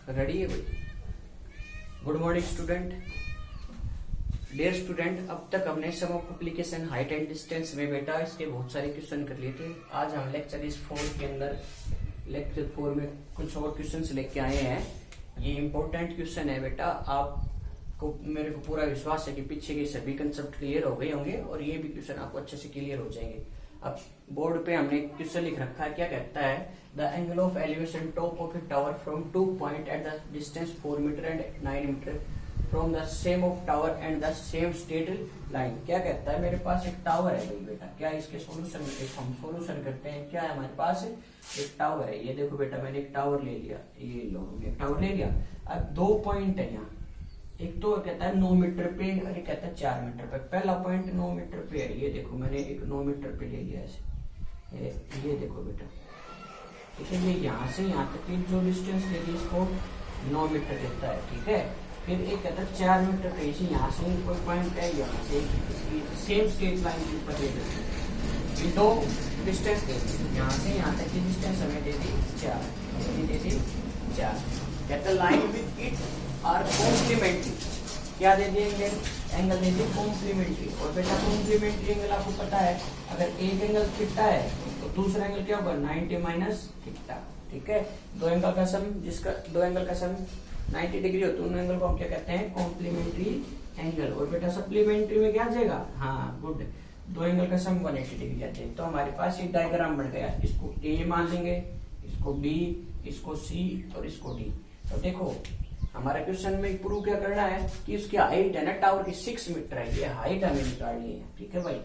Ready है भाई। Good morning student. Dear student, अब तक हमने some of application height and distance में बेटा इसके बहुत सारे क्वेश्चन कर लिए थे। आज हम लेक्चर इस 4 के अंदर लेक्चर 4 में कुछ और क्वेश्चन लेके आए हैं। ये इंपॉर्टेंट क्वेश्चन है बेटा। आपको मेरे को पूरा विश्वास है कि पीछे के सभी कंसेप्ट क्लियर हो गए होंगे और ये भी क्वेश्चन आपको अच्छे से क्लियर हो जाएंगे। अब बोर्ड पे हमने क्वेश्चन लिख रखा है, क्या कहता है, the angle of elevation top of a tower from 2 point at the distance 4 metre and 9 metre from the same of tower and the same straight line. क्या कहता है, मेरे पास एक टावर है भाई बेटा। क्या इसके सॉल्यूशन हम सॉल्यूशन करते हैं। क्या है हमारे पास एक टावर है। ये देखो बेटा, मैंने एक टावर ले लिया, ये लो एक टावर ले लिया। अब 2 पॉइंट है यहाँ, एक तो कहता है 9 मीटर पे और एक कहता है 4 मीटर पे। पहला पॉइंट 9 मीटर पे है, ये देखो मैंने एक 9 मीटर पे ले लिया ऐसे। ये देखो बेटा, ठीक है। ये यहाँ से यहाँ तक की जो डिस्टेंस ले ली इसको 9 मीटर कहता है, ठीक है। फिर एक कहता है 4 मीटर पे, इसी यहाँ से कोई पॉइंट है, यहाँ से सेम स्ट्रेट लाइन के ऊपर ले लेते हैं। ये दो डिस्टेंस दे दी, यहाँ से यहाँ तक की डिस्टेंस हमें दे दी 4, दे दी 4। कहता है line with it are complementary. क्या दे देंगे, एंगल दे दिए कॉम्प्लीमेंट्री। और बेटा कॉम्प्लीमेंट्री एंगल आपको पता है, अगर एक एंगल थीटा है तो दूसरा एंगल क्या होगा, 90 माइनस थीटा, ठीक है। दो एंगल का सम, जिसका दो एंगल का सम 90 डिग्री हो तो उन एंगल को हम क्या कहते हैं, कॉम्प्लीमेंट्री एंगल। और बेटा सप्लीमेंट्री में क्या आ जाएगा, हाँ गुड, दो एंगल का सम 180 डिग्री आते हैं। तो हमारे पास एक डायग्राम बन गया। इसको ए मान लेंगे, इसको बी, इसको सी और इसको डी। तो देखो हमारा क्वेश्चन में प्रूव क्या करना है कि उसकी हाइट है ना टावर की 6 मीटर है। ये हाइट हमें निकालनी है, ठीक है भाई।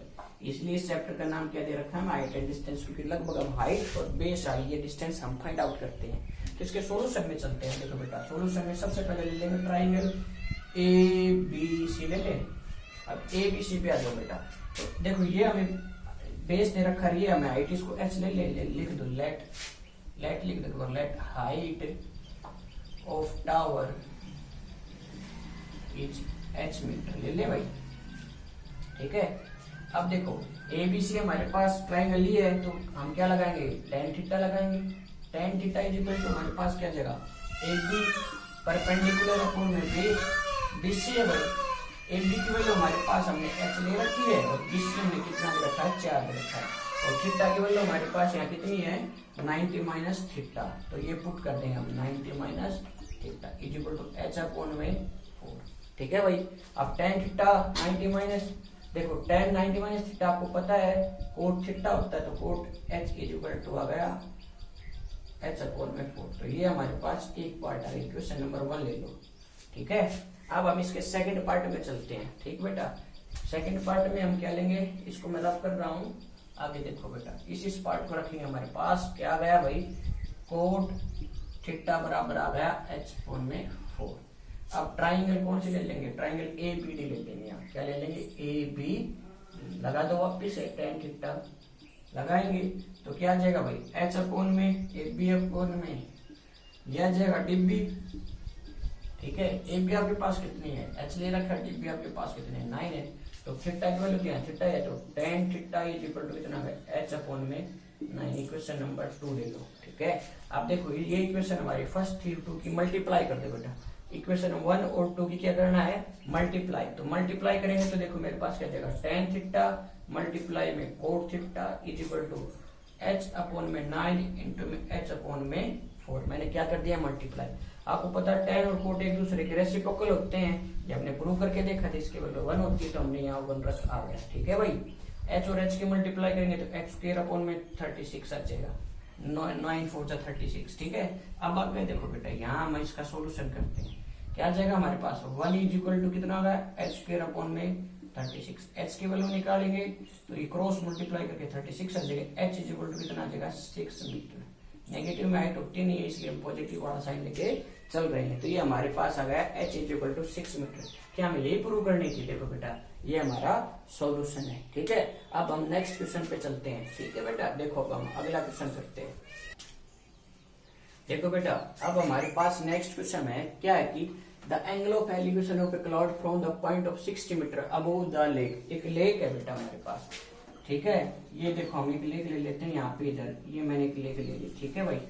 इसलिए इस चैप्टर का नाम क्या दे रखा है, हाइट एंड डिस्टेंस, क्योंकि लगभग हम हाइट और बेस आई ये डिस्टेंस हम फाइंड आउट करते हैं। तो इसके सॉल्यूशन में चलते हैं। देखो बेटा, सॉल्यूशन में सबसे पहले ले लेंगे ट्राइंगल ए बी सी ले लें। अब ए बी सी पे आ जाओ बेटा। तो देखो ये हमें बेस दे रखा है, ये हमें हाइट, इसको एच ले लिख दो, लेट लिख दो, let height of tower is H metre ले ले भाई, ठीक है। अब देखो ए बी सी हमारे पास ट्राइंगल ही है, तो हम क्या लगाएंगे, tan थीटा लगाएंगे। tan theta is equal to हमारे पास क्या जगह, ए बी परपेंडिकुलर अपॉन में बी सी है भाई। ए बी की वैल्यू हमारे पास हमने एच ले रखी है और बी सी हमने कितना दे रखा है, 4 दे रखा है। और थीटा की वैल्यू हमारे पास यहाँ कितनी है, 90 माइनस थीटा। तो ये पुट कर देंगे हम, 90 minus theta is equal to H upon में 4, ठीक है भाई। अब tan थीटा 90 माइनस, देखो tan 90 माइनस थीटा आपको पता है कोट थीटा होता है, तो cot h is equal to आ गया एच अपॉन में 4। तो ये हमारे पास एक पार्ट आ गया, क्वेश्चन नंबर 1 ले लो, ठीक है। अब हम इसके सेकंड पार्ट में चलते हैं, ठीक बेटा। सेकंड पार्ट में हम क्या लेंगे, इसको मैं रब कर रहा हूँ, आगे देखो बेटा। इस पार्ट को रखेंगे, हमारे पास क्या आ गया भाई, कोट थीटा बराबर आ गया एच अपॉन में 4। अब ट्राइंगल कौन से ले लेंगे, ट्राइंगल ए बी डी ले लेंगे। यहाँ क्या ले लेंगे, ए बी लगा दो वापिस से, tan थीटा लगाएंगे तो क्या आ जाएगा भाई, एच अपॉन में ए बी अपॉन में यह आ जाएगा डिब्बी, ठीक है। ए बी आपके पास कितनी है, एच ले रखा है, डिब्बी आपके पास कितने है, 9 है। तो थीटा की वैल्यू क्या है, थीटा है, तो tan theta is equal to कितना है, एच अपॉन में 9। इक्वेशन नंबर 2 ले लो, ठीक है। आप देखो ये इक्वेशन हमारी फर्स्ट थी 2 की मल्टीप्लाई कर दो बेटा। इक्वेशन 1 और 2 की क्या करना है, मल्टीप्लाई। तो मल्टीप्लाई करेंगे तो देखो मेरे पास क्या जाएगा, tan थीटा मल्टीप्लाई में cot theta is equal to H upon में 9 इंटू में एच अपॉन में 4। मैंने क्या कर दिया, मल्टीप्लाई। आपको पता है tan और कोट एक दूसरे के रेसिप्रोकल होते हैं। जब हमने प्रूव करके देखा था इसके वैल्यू 1 होती है, तो हमने यहाँ 1 रख आ गया, ठीक है भाई। एच और एच की मल्टीप्लाई करेंगे तो एक्स स्क्वायर अपॉन में 36 आ जाएगा, 9 4 36, ठीक है। अब आप देखो बेटा, यहाँ हम इसका सोल्यूशन करते हैं। क्या जाएगा हमारे पास, 1 इज इक्वल टू कितना होगा, एच स्क्वायर अपॉन में 36। एच की वैल्यू निकालेंगे तो ये क्रॉस मल्टीप्लाई करके 36 आ जाएगा। एच इज इक्वल टू कितना आ जाएगा, 6 मीटर। नेगेटिव में हाइट होती नहीं है, इसलिए हम पॉजिटिव वाला साइन लेके चल रहे हैं। तो ये हमारे पास आ गया H is equal to 6 metre. क्या हमें यही प्रूव करनी थी, देखो बेटा ये हमारा सॉल्यूशन है, ठीक है। अब हम नेक्स्ट क्वेश्चन पे चलते हैं, ठीक है बेटा। देखो अब हम अगला क्वेश्चन करते हैं। देखो बेटा, अब हमारे पास नेक्स्ट क्वेश्चन है, क्या है कि the angle of elevation of a cloud from the point of 60 metre above the lake. एक लेक है बेटा हमारे पास, ठीक है। ये देखो हम एक लेक ले लेते हैं यहाँ पे, इधर ये मैंने एक लेक ले ली, ठीक है भाई।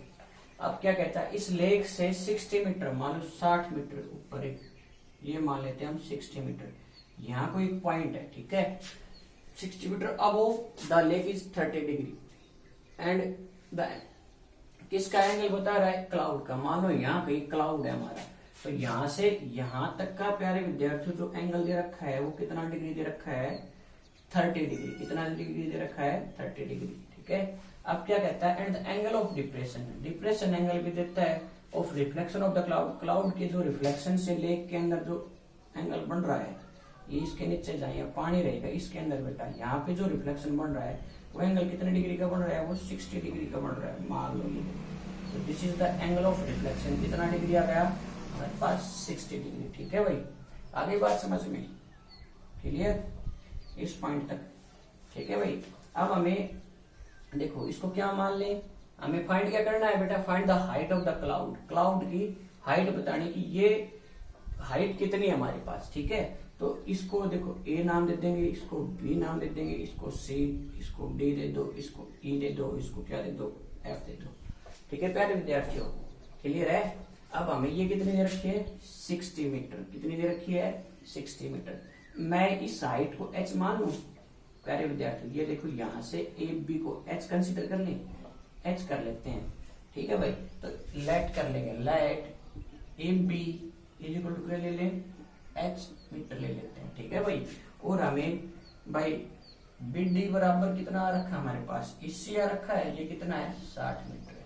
अब क्या कहता है, इस लेक से 60 मीटर, मान लो 60 मीटर ऊपर एक, ये मान लेते हैं हम 60 मीटर, यहाँ कोई एक पॉइंट है, ठीक है, 60 metre above the lake is 30 degree and the, किसका एंगल बता रहा है, क्लाउड का। मान लो यहाँ कहीं क्लाउड है हमारा, तो यहाँ से यहाँ तक का प्यारे विद्यार्थियों जो एंगल दे रखा है वो कितना डिग्री दे रखा है, 30 डिग्री। कितना डिग्री दे रखा है, 30 डिग्री, ठीक है। अब क्या कहता है, and the angle of depression, depression angle भी देता है, of reflection of the cloud, cloud के जो रिफ्लेक्शन से लेक के अंदर जो एंगल बन रहा है, ये इसके नीचे जाइए, पानी रहेगा इसके अंदर बेटा, यहाँ पे जो रिफ्लेक्शन बन रहा है वो एंगल कितने डिग्री का बन रहा है, वो 60 डिग्री का बन रहा है, मान लो ये। तो this is the angle of reflection, कितना डिग्री आ गया हमारे पास, 60 डिग्री, ठीक है भाई। आगे बात समझ में क्लियर, इस पॉइंट तक, ठीक है भाई। अब हमें देखो इसको क्या मान ले, हमें फाइंड क्या करना है बेटा, find the height of the cloud, cloud की हाइट बतानी कि ये हाइट कितनी है हमारे पास, ठीक है। तो इसको देखो ए नाम दे देंगे, इसको बी नाम दे देंगे, इसको सी, इसको डी दे दो, इसको ई दे दो, इसको क्या दे दो, एफ दे दो, ठीक है प्यारे विद्यार्थियों, क्लियर है। अब हमें ये कितनी दे रखी है, 60 मीटर, कितनी दे रखी है, 60 मीटर। मैं इस हाइट को एच मान लू प्यारे विद्यार्थी, ये देखो यहाँ से ए बी को एच कंसिडर कर लें, एच कर लेते हैं, ठीक है भाई। तो लेट कर लेंगे, let A B is equal to क्या ले लें, एच मीटर ले लेते हैं, ठीक है भाई। और हमें भाई बी डी बराबर कितना आ रखा है हमारे पास, इससे आ रखा है, ये कितना है, 60 मीटर है,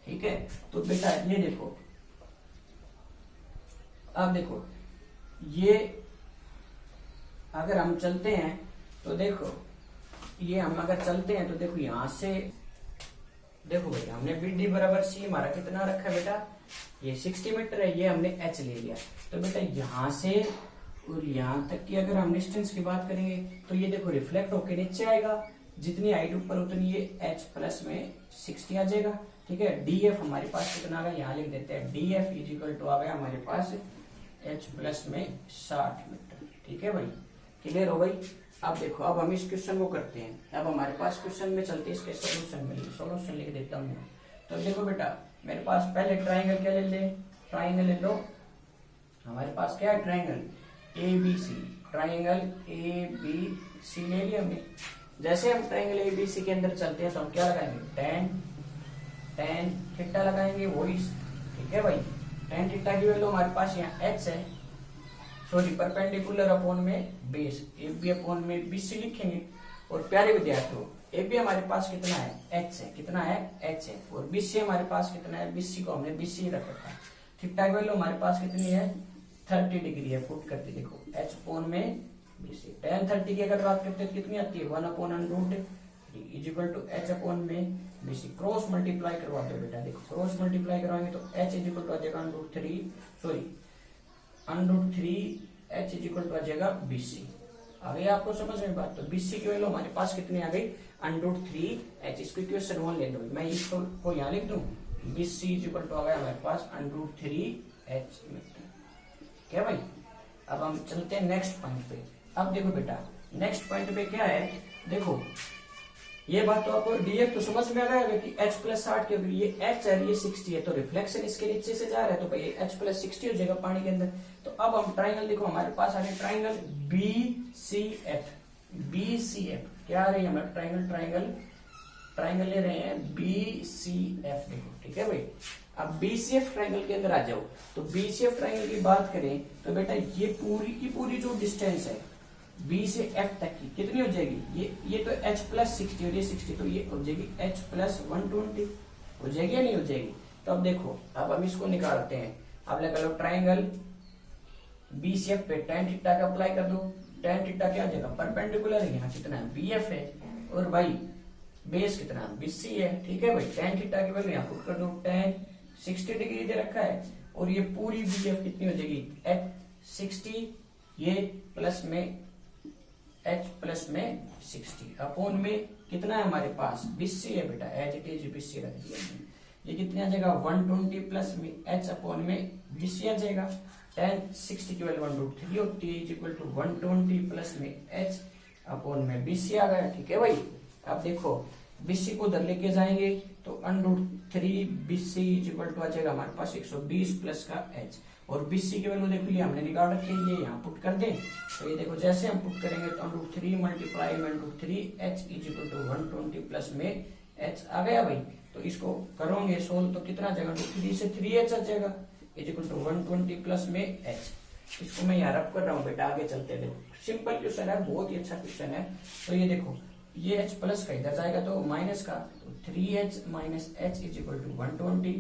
ठीक है। तो बेटा ये देखो, अब देखो ये अगर हम चलते हैं तो देखो, ये हम अगर चलते हैं तो देखो यहां से देखो भाई, हमने बी डी बराबर सी हमारा कितना रखा है बेटा, ये 60 मीटर है, ये हमने एच ले लिया। तो बेटा यहां से और यहां तक की अगर हम डिस्टेंस की बात करेंगे तो ये देखो रिफ्लेक्ट होके नीचे आएगा, जितनी हाइट ऊपर उतनी ये एच प्लस में 60 आ जाएगा, ठीक है। डी एफ हमारे पास कितना आ गया, यहाँ लिख देते हैं, d f is equal to आ गया हमारे पास एच प्लस में 60 मीटर, ठीक है भाई, क्लियर हो गई। अब देखो, अब हम इस क्वेश्चन को करते हैं, अब हमारे पास क्वेश्चन में चलते हैं, इसके सोल्यूशन में, सोल्यूशन लिख देता हूँ। तो देखो बेटा, मेरे पास पहले ट्राइंगल क्या ले ले, ट्राइंगल ले लो, हमारे पास क्या है, triangle A B C, triangle A B C ले लिया हमने। जैसे हम ट्राइंगल ए बी सी के अंदर चलते हैं तो हम क्या लगाएंगे, टेन थीटा लगाएंगे, वही, ठीक है भाई। टेन थीटा की वैल्यू हमारे पास यहाँ एच है, सॉरी परपेंडिकुलर अपॉन में बेस, ए बी अपॉन में बी सी लिखेंगे। और प्यारे विद्यार्थियों, ए बी हमारे पास कितना है, एच है, कितना है, एच है। और बी सी हमारे पास कितना है, बी सी को हमने बी सी रख रखा है। थीटा की वैल्यू हमारे पास कितनी है, 30 डिग्री है, पुट करके देखो, एच अपॉन में बी सी, टेन 30 की अगर बात करते हैं कितनी आती है, 1/√3 is equal to H upon में बी सी। क्रॉस मल्टीप्लाई करवा दो बेटा, देखो क्रॉस मल्टीप्लाई करवाएंगे तो एच इज इक्वल टू आ जाएगा √3, sorry √3 h is equal to आ जाएगा BC। आ गई आपको समझ में बात। तो BC की वैल्यू हमारे पास कितनी आ गई, √3 एच। इसको इक्वेशन 1 ले लो, मैं इसको को यहाँ लिख दूं, BC इज इक्वल टू आ गया हमारे पास √3 एच मीटर, ठीक है भाई। अब हम चलते हैं नेक्स्ट पॉइंट पे। अब देखो बेटा, नेक्स्ट पॉइंट पे क्या है, देखो ये बात तो आपको डीएफ तो समझ में आ गया कि H प्लस 60 के ये H है, ये 60 है, तो रिफ्लेक्शन इसके नीचे से जा रहा है, तो भाई H प्लस 60 हो जाएगा पानी के अंदर। तो अब हम ट्राइंगल देखो, हमारे पास आ रहे ट्राइंगल BCF, BCF क्या आ रही है हमारे ट्राइंगल ले रहे हैं BCF, देखो ठीक है भाई। अब BCF ट्राइंगल के अंदर आ जाओ, तो BCF ट्राइंगल की बात करें तो बेटा ये पूरी की पूरी जो डिस्टेंस है B से F तक की कितनी हो जाएगी, ये तो H प्लस 60 हो रही है 60, तो ये हो जाएगी H प्लस 120 हो जाएगी या नहीं हो जाएगी। तो अब देखो, अब हम इसको निकालते हैं। अब लगा लो ट्राइंगल BCF पे tan थीटा का अप्लाई कर दो, tan थीटा क्या हो जाएगा, परपेंडिकुलर है, यहाँ कितना है BF है, और भाई बेस कितना है BC है, ठीक है भाई। tan थीटा की वैल्यू यहाँ पुट कर दो, tan 60 डिग्री दे रखा है, और ये पूरी BF कितनी हो जाएगी H 60, ये प्लस में H प्लस में 60 अपॉन में कितना है हमारे पास BC है बेटा, एज इट इज BC रख दिया हमने। ये कितने आ जाएगा 120 प्लस में H अपॉन में BC आ जाएगा। tan 60 की वैल्यू 1/3 होती है, इज इक्वल टू 120 प्लस में H अपॉन में BC आ गया, ठीक है भाई। अब देखो BC को उधर लेके जाएंगे तो BC इक्वल टू आ जाएगा हमारे पास 120 प्लस का H, और BC की वैल्यू देख लिया हमने निकाल रखी है, ये यहाँ पुट कर दें। तो ये देखो जैसे हम पुट करेंगे तो √3 मल्टीप्लाई में √3 H इक्वल टू 120 प्लस में H आ गया भाई। तो इसको करोगे सोल्व तो कितना आ जाएगा, √3 से 3H आ जाएगा इक्वल टू 120 प्लस में H। इसको मैं यहाँ रब कर रहा हूँ बेटा, आगे चलते देखो, सिंपल क्वेश्चन है, बहुत ही अच्छा क्वेश्चन है। तो ये देखो ये H प्लस का इधर जाएगा तो माइनस का, तो 3H minus H equal to 120,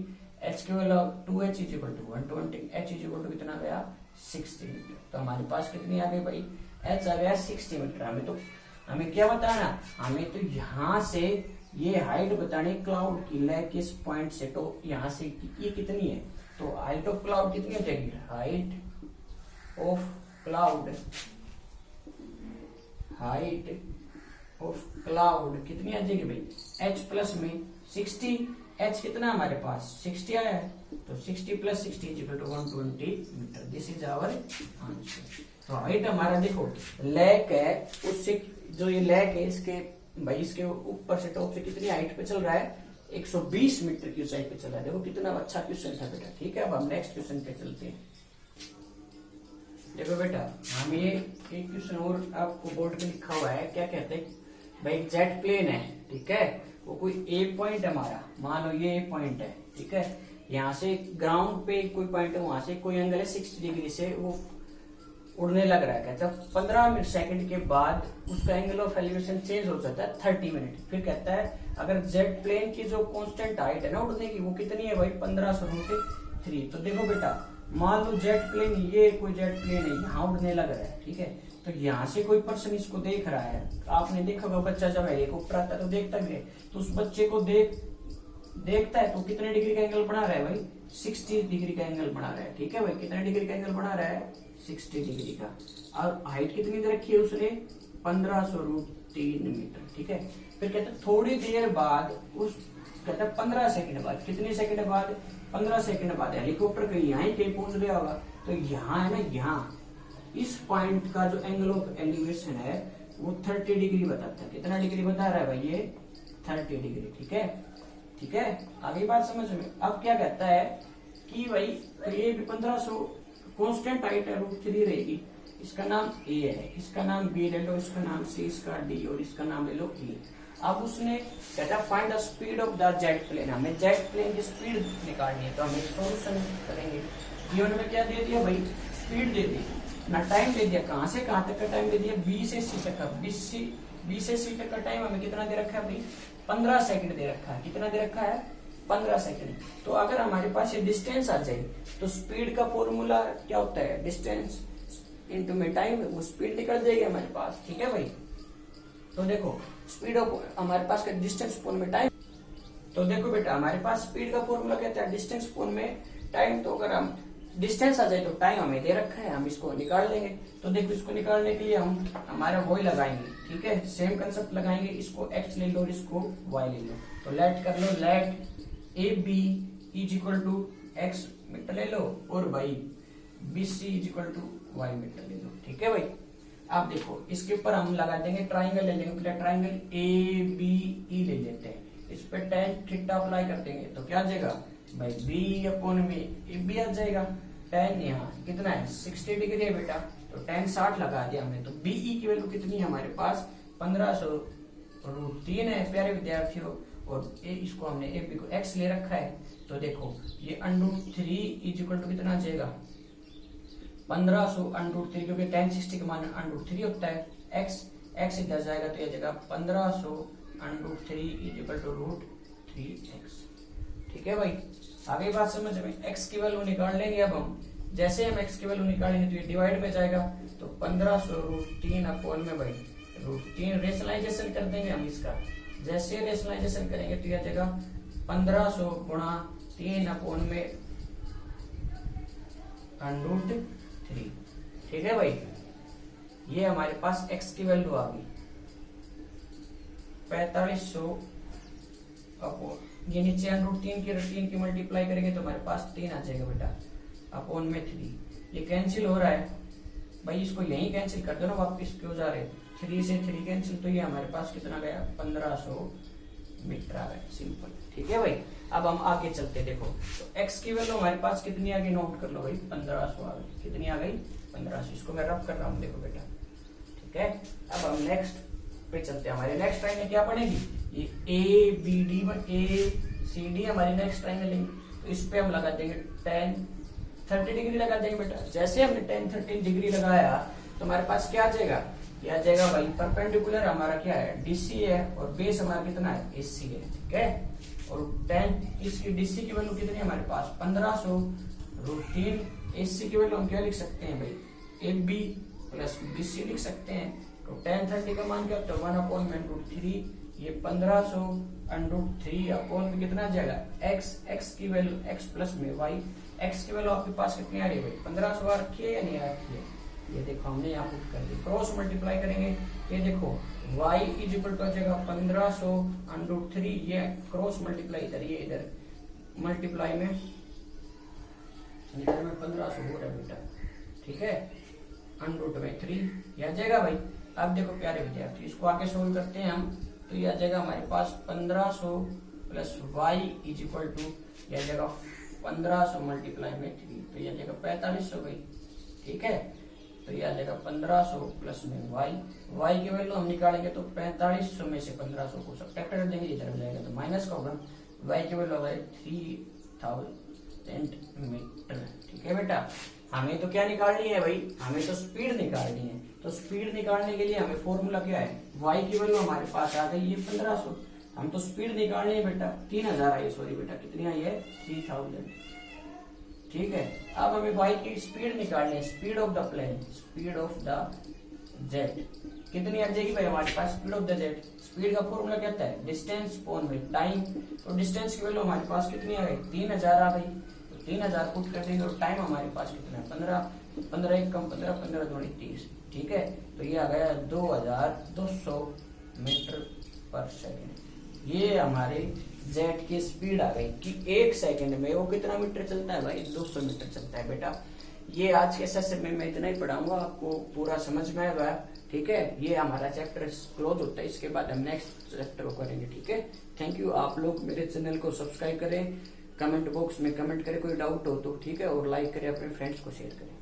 H के value 2H equal to 120, H equal to कितना गया 60 मीटर। तो हमारे पास कितनी आ गई भाई, H आ गया 60 मीटर। हमें क्या बताना, हमें तो यहाँ से ये हाइट बतानी क्लाउड की, लेग किस पॉइंट से, तो यहाँ से ये कितनी है, तो हाइट ऑफ क्लाउड कितनी हो जाएगी, हाइट ऑफ क्लाउड कितनी आ जाएगी भाई, H प्लस में 60, H कितना हमारे पास 60 आया है, तो 60 plus 60 equal to 120 metre. This is our answer. तो हाइट हमारा देखो लेक है, उससे जो ये लेक है इसके भाई इसके ऊपर से टॉप से कितनी हाइट पे चल रहा है, 120 मीटर की ऊंचाई पे चल रहा है। देखो कितना अच्छा क्वेश्चन था बेटा। ठीक है, अब हम नेक्स्ट क्वेश्चन पे चलते हैं। देखो बेटा हम ये एक क्वेश्चन और आपको बोर्ड पे लिखा हुआ है, क्या कहते हैं भाई, एक जेट प्लेन है, ठीक है, वो कोई ए पॉइंट है हमारा, मान लो ये ए पॉइंट है, ठीक है, यहाँ से ग्राउंड पे कोई पॉइंट है, वहां से कोई एंगल है 60 डिग्री से वो उड़ने लग रहा है। कहता है 15 सेकंड के बाद उसका एंगल ऑफ एलिवेशन चेंज हो जाता है 30 मिनट। फिर कहता है अगर जेट प्लेन की जो कांस्टेंट हाइट है ना उड़ने की, वो कितनी है भाई, 1500√3। तो देखो बेटा मान लो जेट प्लेन, ये कोई जेट प्लेन है, यहाँ उड़ने लग रहा है, ठीक है, तो यहाँ से कोई पर्सन इसको देख रहा है। आपने देखा होगा बच्चा जब हेलीकॉप्टर आता है तो देखता भी है, तो उस बच्चे को देखता है तो कितने डिग्री का एंगल बना रहा है भाई, 60 डिग्री का एंगल बना रहा है। ठीक है भाई, कितने डिग्री का एंगल बना रहा है, 60 डिग्री का। और हाइट कितनी दे रखी है उसने, 1500√3 मीटर। ठीक है, फिर कहते थोड़ी देर बाद उस कहता है 15 सेकंड बाद, कितने सेकंड बाद, 15 सेकंड बाद हेलीकॉप्टर कहीं यहाँ कहीं पहुंच गया होगा। तो यहाँ है ना, यहाँ इस पॉइंट का जो एंगल ऑफ एलिवेशन है वो 30 डिग्री बताता है। कितना डिग्री बता रहा है भाई, ये 30 डिग्री। ठीक है, ठीक है, आगे बात समझ में। अब क्या कहता है कि भाई तो ये 1500 कांस्टेंट हाइट है, √3 रहेगी, इसका नाम ए है, इसका नाम बी ले लो, इसका नाम सी, इसका डी, और इसका नाम ले लो ई। अब उसने कहता find the speed of the jet plane, हमें जेट प्लेन की स्पीड निकालनी है। तो हम एक सॉल्यूशन करेंगे। जीवन में क्या दे दिया भाई, स्पीड दे दी ना, टाइम दे दिया, कहां से कहां तक का टाइम दे दिया, बी से सी तक का, बी से सी तक का टाइम हमें कितना दे रखा है भाई, 15 सेकंड दे रखा है। कितना दे रखा है, 15 सेकंड। तो अगर हमारे पास ये डिस्टेंस आ जाए तो स्पीड का फॉर्मूला क्या होता है, डिस्टेंस इंटू में टाइम, वो स्पीड निकल जाएगी हमारे पास। ठीक है भाई, तो देखो स्पीड ऑफ हमारे पास का डिस्टेंस पोन में टाइम। तो देखो बेटा हमारे पास स्पीड का फॉर्मूला कहता है डिस्टेंस पोन में टाइम। तो अगर हम डिस्टेंस आ जाए तो टाइम हमें दे रखा है, हम इसको निकाल लेंगे। तो देखो इसको निकालने के लिए हम हमारा वही लगाएंगे। ठीक है, सेम कंसेप्ट लगाएंगे, इसको एक्स ले लो और इसको वाई ले लो। तो लेट कर लो, let A B is equal to x meter ले लो और भाई b c is equal to y meter ले लो। ठीक है भाई, आप देखो इसके ऊपर हम लगा देंगे ट्राइंगल ले लेंगे, पहले ट्राइंगल ए बी ई ले लेते हैं, इस पे tan थीटा अप्लाई कर देंगे तो क्या आ जाएगा भाई, बी अपॉन में ए बी आ जाएगा। tan यहाँ कितना है 60 डिग्री है बेटा, तो tan 60 लगा दिया हमने। तो बीई की वैल्यू कितनी है हमारे पास, 1500√3 है प्यारे विद्यार्थियों। और इसको हमने ए बी को एक्स ले रखा है। तो देखो ये √3 इज इक्वल टू कितना आ जाएगा, 1500√3, क्योंकि tan 60 का मान √3 होता है। x इधर जाएगा तो ये जगह 1500√3 इज इक्वल टू √3x। ठीक है भाई, आगे बात समझ में। x की वैल्यू निकाल लेंगे। अब हम जैसे हम x की वैल्यू निकालेंगे तो ये डिवाइड में जाएगा, तो 1500√3 अपॉन में भाई √3 रेशनलाइजेशन कर देंगे हम इसका। जैसे रेशनलाइजेशन करेंगे तो यह जगह 1500 गुणा 3 अपॉन में √3। ठीक है भाई, ये हमारे पास x की वैल्यू आ गई 4500 अपॉन, ये नीचे √3 की मल्टीप्लाई करेंगे तो हमारे पास 3 आ जाएगा बेटा, अपॉन में 3। ये कैंसिल हो रहा है भाई, इसको यहीं कैंसिल कर दो ना, वापिस क्यों जा रहे, 3 से 3 कैंसिल, तो ये हमारे पास कितना गया 1500 मीटर आ गया, सिंपल। ठीक है भाई, अब हम आगे चलते, देखो तो x की वैल्यू हमारे पास कितनी आ गई, नोट कर लो भाई, 1500 आ गई। कितनी आ गई, 1500। इसको मैं रब कर रहा हूँ, देखो बेटा, ठीक है। अब हम नेक्स्ट पे चलते हैं। हमारे नेक्स्ट ट्रायंगल क्या बनेगी, ये A B D, A C D हमारी नेक्स्ट ट्रायंगल लेंगे। तो इस पे हम लगा देंगे 10-30 डिग्री लगा देंगे बेटा। जैसे हमने 10-30 डिग्री लगाया तो हमारे पास क्या आ जाएगा, क्या आ जाएगा भाई, परपेंडिकुलर हमारा क्या है, डीसी है, और बेस हमारा कितना है, एसी है, ठीक है। और 10 इसकी डीसी की वैल्यू कितनी है हमारे पास, 1500 √3। एसी की वैल्यू हम क्या लिख सकते हैं भाई, A B plus B C लिख सकते हैं। तो 10-30 का मान क्या होता है, 1/√3। ये 1500 √3 अपॉन में कितना आ जाएगा, x की वैल्यू, x प्लस में y, x की वैल्यू आपके पास कितनी आ रही है भाई, 1500 आ रखी है या नहीं आ रखी है, ये देखो हमने यहाँ पुट कर दी। क्रॉस मल्टीप्लाई करेंगे, ये देखो y इज इक्वल टू आ जाएगा 1500 √3, ये क्रॉस मल्टीप्लाई इधर, ये इधर मल्टीप्लाई में, इधर में 1500 हो रहा है बेटा, ठीक है, √3 ये आ जाएगा भाई। अब देखो प्यारे विद्यार्थी, इसको आगे सोल्व करते हैं हम, तो ये आ जाएगा हमारे पास 1500 plus y is equal to, ये आ जाएगा 1500 मल्टीप्लाई में 3, तो ये आ जाएगा 4500 भाई, ठीक है। तो ये आ जाएगा 1500 प्लस में y की वैल्यू हम निकालेंगे तो 4500 में से 1500 को सब्ट्रैक्ट कर देंगे, इधर हो जाएगा तो माइनस का होगा, y की वैल्यू है 3000 मीटर, ठीक है बेटा। हमें तो क्या निकालनी है भाई, हमें तो स्पीड निकालनी है। तो स्पीड निकालने के लिए हमें फॉर्मूला क्या है, y की वैल्यू हमारे पास आ गई है 1500, हम तो स्पीड निकालनी है बेटा, 3000 आई, सॉरी बेटा, कितनी आई है, 3000, ठीक है। अब हमें y की स्पीड निकालनी है, speed of the plane, speed of the jet कितनी आ जाएगी भाई हमारे पास, speed of the jet. Speed का फॉर्मूला क्या होता है, डिस्टेंस अपॉन में टाइम। तो डिस्टेंस की वैल्यू हमारे पास कितनी आ गई, 3000 आ गई। 3000 पुट कर देंगे और टाइम हमारे पास कितना है, 15, 15 एक कम 15, 15 दूनी 30, ठीक है। तो ये आ गया 2200 मीटर पर सेकेंड। ये हमारे जेट की स्पीड आ गई कि एक सेकंड में वो कितना मीटर चलता है भाई, 200 मीटर चलता है बेटा। ये आज के सेशन में मैं इतना ही पढ़ाऊंगा, आपको पूरा समझ में आएगा, ठीक है। ये हमारा चैप्टर क्लोज होता है, इसके बाद हम नेक्स्ट चैप्टर को करेंगे, ठीक है। Thank you. आप लोग मेरे चैनल को सब्सक्राइब करें, कमेंट बॉक्स में कमेंट करें कोई डाउट हो तो, ठीक है, और लाइक करें, अपने फ्रेंड्स को शेयर करें।